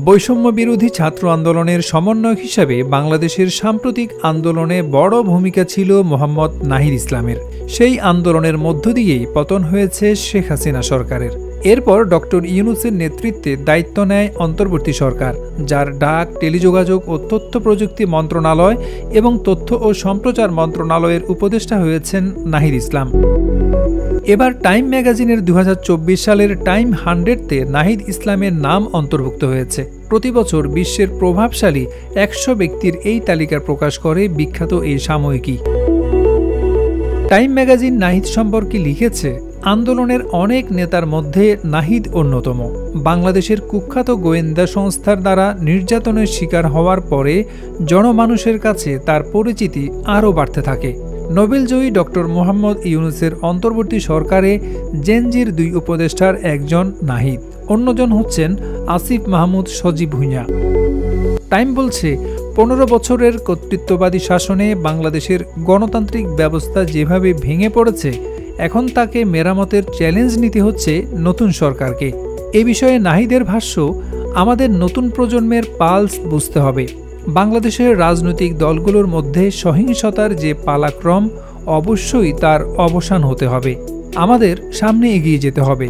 বৈষম্য বিরোধী ছাত্র আন্দোলনের সমন্বয়ক হিসাবে বাংলাদেশের সাম্প্রতিক আন্দোলনে বড় ভূমিকা ছিল মোহাম্মদ নাহিদ ইসলামের। সেই আন্দোলনের মধ্য দিয়েই পতন হয়েছে শেখ হাসিনা সরকারের। এরপর ডক্টর ইউনূসের নেতৃত্বে দায়িত্ব নেয় অন্তর্বর্তী সরকার, যার ডাক টেলিযোগাযোগ ও তথ্য প্রযুক্তি মন্ত্রণালয় এবং তথ্য ও সম্প্রচার মন্ত্রণালয়ের উপদেষ্টা হয়েছেন নাহিদ ইসলাম। এবার টাইম ম্যাগাজিনের ২০২৪ সালের টাইম 100-তে নাহিদ ইসলামের নাম অন্তর্ভুক্ত হয়েছে। প্রতি বছর বিশ্বের প্রভাবশালী ১০০ ব্যক্তির এই তালিকা প্রকাশ করে বিখ্যাত এই সাময়িকী। টাইম ম্যাগাজিন নাহিদ সম্পর্কে লিখেছে, আন্দোলনের অনেক নেতার মধ্যে নাহিদ অন্যতম। বাংলাদেশের কুখ্যাত গোয়েন্দা সংস্থার দ্বারা নির্যাতনের শিকার হওয়ার পরে জনমানুষের কাছে তার পরিচিতি আরও বাড়তে থাকে। নোবেলজয়ী ডক্টর মোহাম্মদ ইউনূসের অন্তর্বর্তী সরকারে জেনজির ২ উপদেষ্টার একজন নাহিদ, অন্যজন হচ্ছেন আসিফ মাহমুদ সজীব ভুঁইয়া। টাইম বলছে, ১৫ বছরের কর্তৃত্ববাদী শাসনে বাংলাদেশের গণতান্ত্রিক ব্যবস্থা যেভাবে ভেঙে পড়েছে, এখন তাকে মেরামতের চ্যালেঞ্জ নিতে হচ্ছে নতুন সরকারকে। এ বিষয়ে নাহিদের ভাষ্য, আমাদের নতুন প্রজন্মের পালস বুঝতে হবে। বাংলাদেশের রাজনৈতিক দলগুলোর মধ্যে সহিংসতার যে পালাক্রম, অবশ্যই তার অবসান হতে হবে। আমাদের সামনে এগিয়ে যেতে হবে।